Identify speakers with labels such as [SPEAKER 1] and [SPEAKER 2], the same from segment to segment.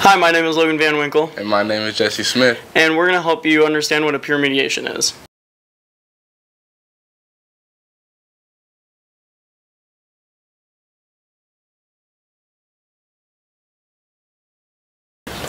[SPEAKER 1] Hi, my name is Logan Van Winkle.
[SPEAKER 2] And my name is Jesse Smith.
[SPEAKER 1] And we're going to help you understand what a peer mediation is.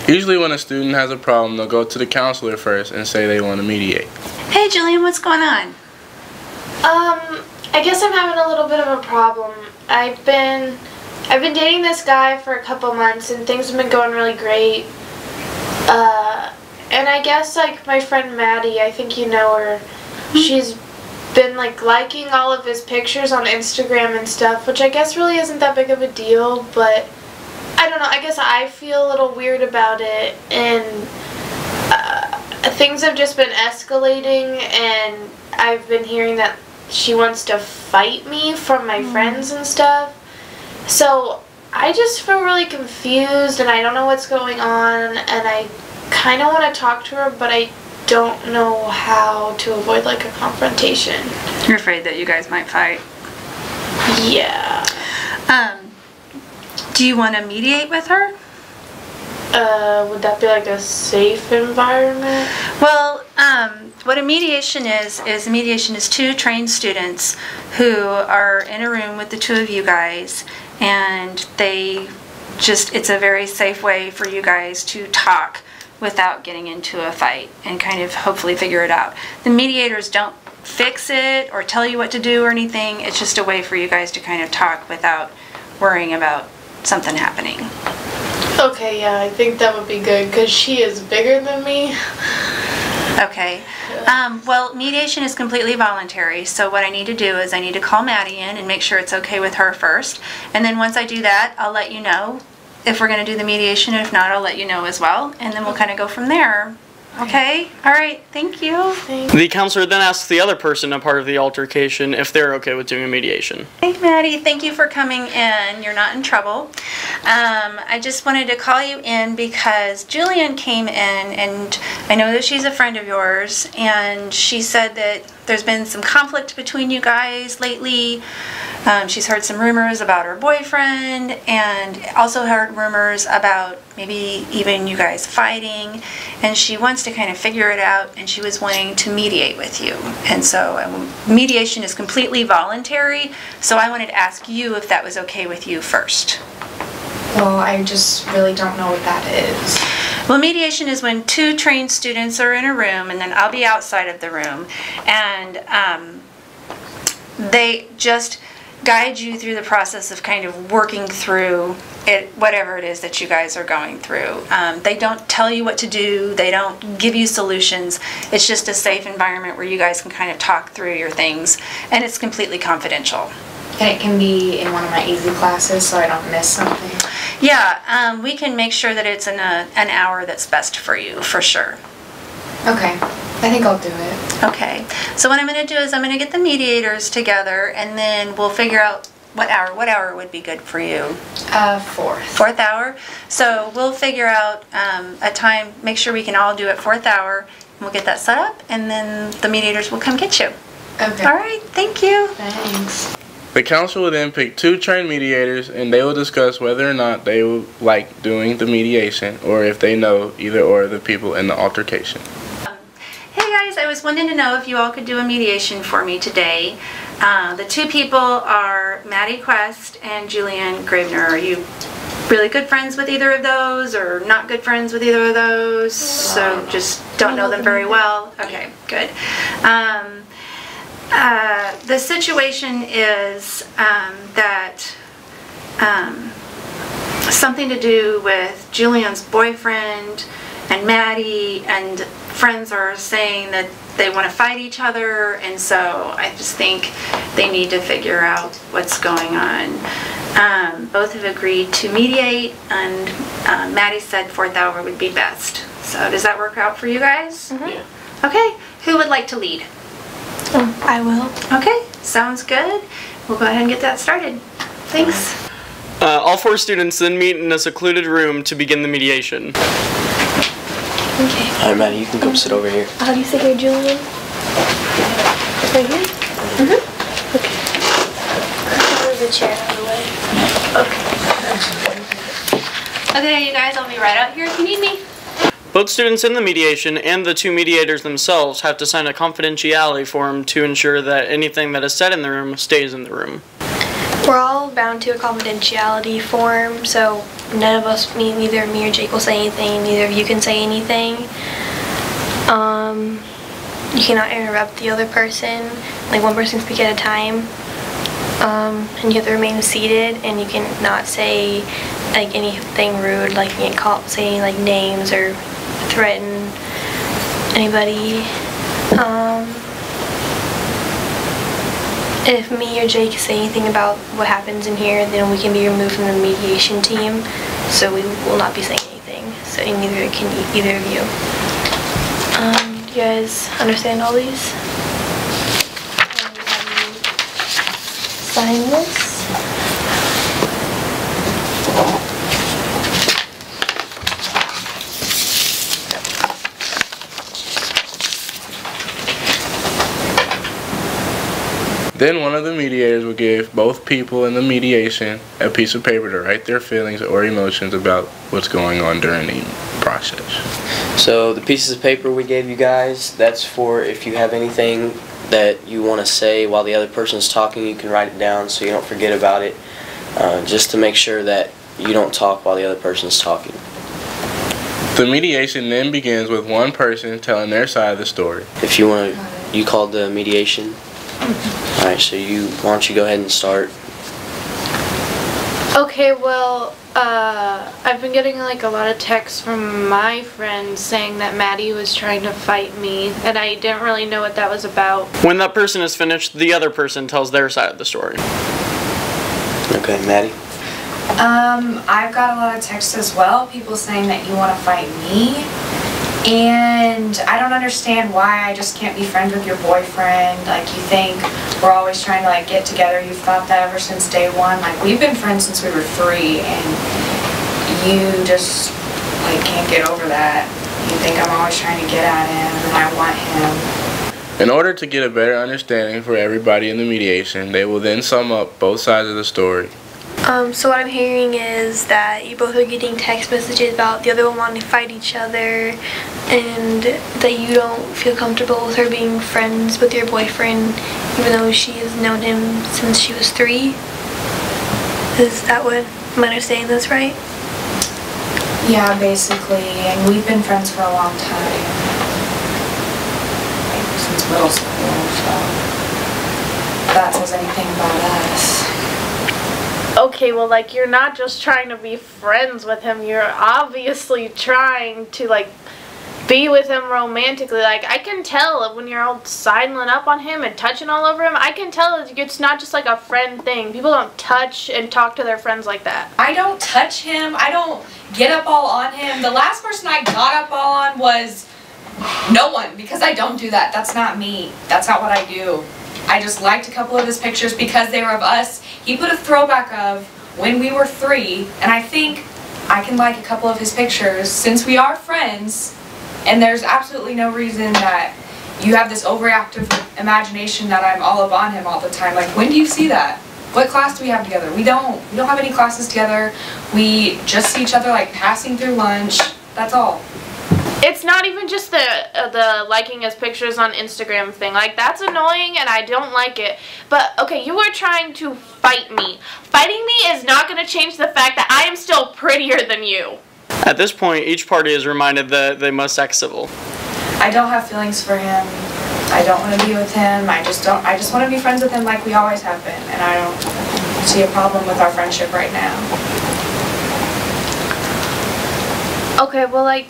[SPEAKER 2] Usually when a student has a problem, they'll go to the counselor first and say they want to mediate.
[SPEAKER 3] Hey Julian, what's going on?
[SPEAKER 4] I guess I'm having a little bit of a problem. I've been dating this guy for a couple months and things have been going really great. And I guess like my friend Maddie, I think you know her, she's been like liking all of his pictures on Instagram and stuff, which I guess really isn't that big of a deal, but I don't know, I guess I feel a little weird about it, and things have just been escalating, and I've been hearing that she wants to fight me from my friends and stuff. So I just feel really confused, and I don't know what's going on, and I kind of want to talk to her, but I don't know how to avoid like a confrontation.
[SPEAKER 3] You're afraid that you guys might fight?
[SPEAKER 4] Yeah.
[SPEAKER 3] Do you want to mediate with her?
[SPEAKER 4] Would that be like a safe environment?
[SPEAKER 3] Well, what a mediation is two trained students who are in a room with the two of you guys, and it's a very safe way for you guys to talk without getting into a fight and kind of hopefully figure it out. The mediators don't fix it or tell you what to do or anything. It's just a way for you guys to kind of talk without worrying about something happening.
[SPEAKER 4] Okay, yeah, I think that would be good because she is bigger than me.
[SPEAKER 3] Okay. Well, mediation is completely voluntary, so what I need to do is I need to call Maddie in and make sure it's okay with her first, and then once I do that, I'll let you know if we're going to do the mediation, and if not, I'll let you know as well, and then we'll kind of go from there. Okay? Alright, thank you.
[SPEAKER 1] The counselor then asks the other person a part of the altercation if they're okay with doing a mediation.
[SPEAKER 3] Hey Maddie, thank you for coming in. You're not in trouble. I just wanted to call you in because Julian came in, and I know that she's a friend of yours, and she said that there's been some conflict between you guys lately. She's heard some rumors about her boyfriend, and also heard rumors about maybe even you guys fighting, and she wants to kind of figure it out, and she was wanting to mediate with you. And so mediation is completely voluntary, so I wanted to ask you if that was okay with you first.
[SPEAKER 5] Well, I just really don't know what that is.
[SPEAKER 3] Well, mediation is when two trained students are in a room, and then I'll be outside of the room, and they just guide you through the process of kind of working through it, whatever it is that you guys are going through. They don't tell you what to do, they don't give you solutions. It's just a safe environment where you guys can kind of talk through your things, and it's completely confidential.
[SPEAKER 5] And it can be in one of my easy classes so I don't miss something?
[SPEAKER 3] Yeah, we can make sure that it's in an hour that's best for you, for sure.
[SPEAKER 5] Okay, I think I'll do it.
[SPEAKER 3] Okay, so what I'm going to do is I'm going to get the mediators together, and then we'll figure out what hour would be good for you.
[SPEAKER 5] Fourth
[SPEAKER 3] hour. So we'll figure out a time, make sure we can all do it 4th hour, and we'll get that set up, and then the mediators will come get you.
[SPEAKER 5] Okay.
[SPEAKER 3] Alright, thank you.
[SPEAKER 5] Thanks.
[SPEAKER 2] The council will then pick 2 trained mediators, and they will discuss whether or not they would like doing the mediation, or if they know either or of the people in the altercation.
[SPEAKER 3] Hey guys, I was wanting to know if you all could do a mediation for me today. The 2 people are Maddie Quest and Julian Gravener. Are you really good friends with either of those, or not good friends with either of those? So just don't know them very well? Okay, good. The situation is that something to do with Julian's boyfriend and Maddie, and friends are saying that they want to fight each other, and so I just think they need to figure out what's going on. Both have agreed to mediate, and Maddie said 4th hour would be best. So does that work out for you guys?
[SPEAKER 4] Mm-hmm.
[SPEAKER 1] Yeah.
[SPEAKER 3] Okay, who would like to lead?
[SPEAKER 4] I will.
[SPEAKER 3] Okay, sounds good. We'll go ahead and get that started. Thanks.
[SPEAKER 1] All 4 students then meet in a secluded room to begin the mediation.
[SPEAKER 6] Okay. Alright, Maddie, you can come sit over here.
[SPEAKER 7] How do you sit here, Julian? Right here? Mm-hmm. Okay. Move the chair out of the way. Okay. Okay, you guys, I'll be right out here if you need me.
[SPEAKER 1] Both students in the mediation and the two mediators themselves have to sign a confidentiality form to ensure that anything that is said in the room stays in the room.
[SPEAKER 8] We're all bound to a confidentiality form, so none of us, neither me or Jake will say anything, neither of you can say anything. You cannot interrupt the other person, like one person speak at a time. And you have to remain seated, and you cannot say like anything rude, like you can't say like names or threaten anybody. If me or Jake say anything about what happens in here, then we can be removed from the mediation team, so we will not be saying anything. So neither can either of you. Do you guys understand all these? Sign this.
[SPEAKER 2] Then one of the mediators will give both people in the mediation a piece of paper to write their feelings or emotions about what's going on during the process.
[SPEAKER 6] So the pieces of paper we gave you guys, that's for if you have anything that you want to say while the other person is talking, you can write it down so you don't forget about it, just to make sure that you don't talk while the other person is talking.
[SPEAKER 2] The mediation then begins with one person telling their side of the story.
[SPEAKER 6] If you want to, you called the mediation? Alright, so why don't you go ahead and start?
[SPEAKER 4] Okay, well, I've been getting like a lot of texts from my friends saying that Maddie was trying to fight me, and I didn't really know what that was about.
[SPEAKER 1] When that person is finished, the other person tells their side of the story.
[SPEAKER 6] Okay, Maddie?
[SPEAKER 5] I've got a lot of texts as well, people saying that you want to fight me. And I don't understand why I just can't be friends with your boyfriend. Like, you think we're always trying to like get together. You've thought that ever since day one. Like, we've been friends since we were 3, and you just like can't get over that. You think I'm always trying to get at him and I want him.
[SPEAKER 2] In order to get a better understanding for everybody in the mediation, they will then sum up both sides of the story.
[SPEAKER 8] So what I'm hearing is that you both are getting text messages about the other one wanting to fight each other, and that you don't feel comfortable with her being friends with your boyfriend, even though she has known him since she was 3. Is that what, am I understanding this right?
[SPEAKER 5] Yeah, basically, and we've been friends for a long time. Like, since middle school, so if that says anything about us.
[SPEAKER 4] Okay, well, like, you're not just trying to be friends with him, you're obviously trying to, like, be with him romantically. Like, I can tell when you're all sidling up on him and touching all over him. I can tell it's not just like a friend thing. People don't touch and talk to their friends like that.
[SPEAKER 5] I don't touch him. I don't get up all on him. The last person I got up all on was no one, because I don't do that. That's not me. That's not what I do. I just liked a couple of his pictures because they were of us. He put a throwback of when we were 3, and I think I can like a couple of his pictures since we are friends, and there's absolutely no reason that you have this overactive imagination that I'm all up on him all the time. Like, when do you see that? What class do we have together? We don't have any classes together. We just see each other like passing through lunch. That's all.
[SPEAKER 4] It's not even just the liking his pictures on Instagram thing. Like, that's annoying and I don't like it. But, okay, you were trying to fight me. Fighting me is not going to change the fact that I am still prettier than you.
[SPEAKER 1] At this point, each party is reminded that they must act civil.
[SPEAKER 5] I don't have feelings for him. I don't want to be with him. I just want to be friends with him like we always have been. And I don't see a problem with our friendship right now.
[SPEAKER 4] Okay, well, like,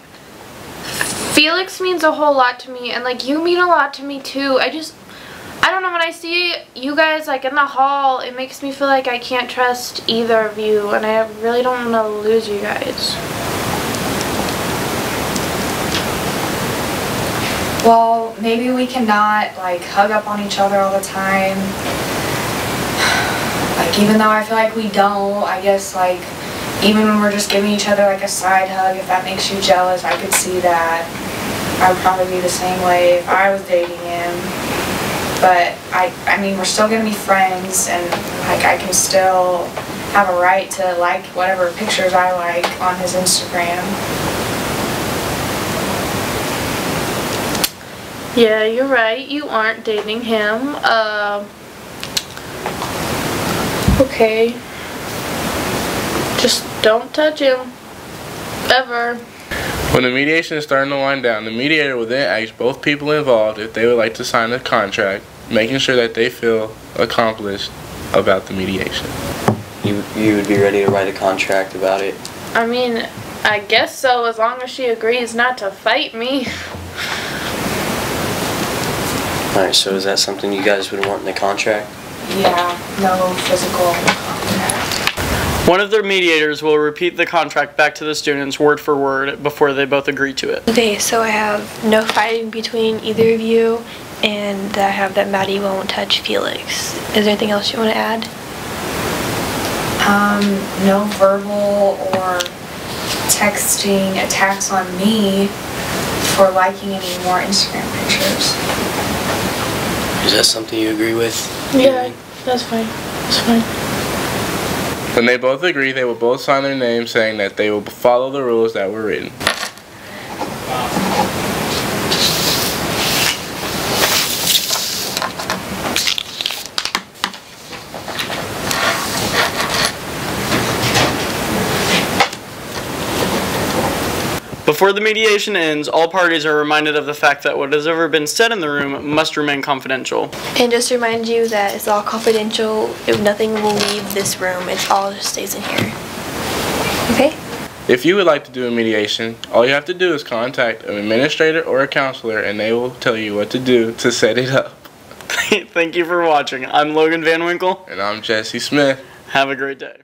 [SPEAKER 4] Felix means a whole lot to me, and like, you mean a lot to me too. I don't know, when I see you guys like in the hall, it makes me feel like I can't trust either of you, and I really don't want to lose you guys.
[SPEAKER 5] Well, maybe we cannot like hug up on each other all the time. Like, even though I feel like we don't, I guess like even when we're just giving each other like a side hug, if that makes you jealous, I could see that. I would probably be the same way if I was dating him. But I mean, we're still gonna be friends, and like I can still have a right to like whatever pictures I like on his Instagram.
[SPEAKER 7] Yeah, you're right. You aren't dating him. Okay. Just don't touch him. Ever.
[SPEAKER 2] When the mediation is starting to wind down, the mediator will then ask both people involved if they would like to sign a contract, making sure that they feel accomplished about the mediation.
[SPEAKER 6] You would be ready to write a contract about it?
[SPEAKER 7] I mean, I guess so, as long as she agrees not to fight me.
[SPEAKER 6] Alright, so is that something you guys would want in the contract?
[SPEAKER 5] Yeah, no physical contact.
[SPEAKER 1] One of the mediators will repeat the contract back to the students word for word before they both agree to it.
[SPEAKER 8] Okay, so I have no fighting between either of you, and I have that Maddie won't touch Felix. Is there anything else you want to add?
[SPEAKER 5] No verbal or texting attacks on me for liking any more Instagram pictures.
[SPEAKER 6] Is that something you agree with?
[SPEAKER 7] Yeah, that's fine. That's fine.
[SPEAKER 2] When they both agree, they will both sign their names saying that they will follow the rules that were written.
[SPEAKER 1] Before the mediation ends, all parties are reminded of the fact that what has ever been said in the room must remain confidential.
[SPEAKER 8] And just to remind you that it's all confidential. If nothing will leave this room. It all just stays in here. Okay?
[SPEAKER 2] If you would like to do a mediation, all you have to do is contact an administrator or a counselor and they will tell you what to do to set it up.
[SPEAKER 1] Thank you for watching. I'm Logan Van Winkle.
[SPEAKER 2] And I'm Jesse Smith.
[SPEAKER 1] Have a great day.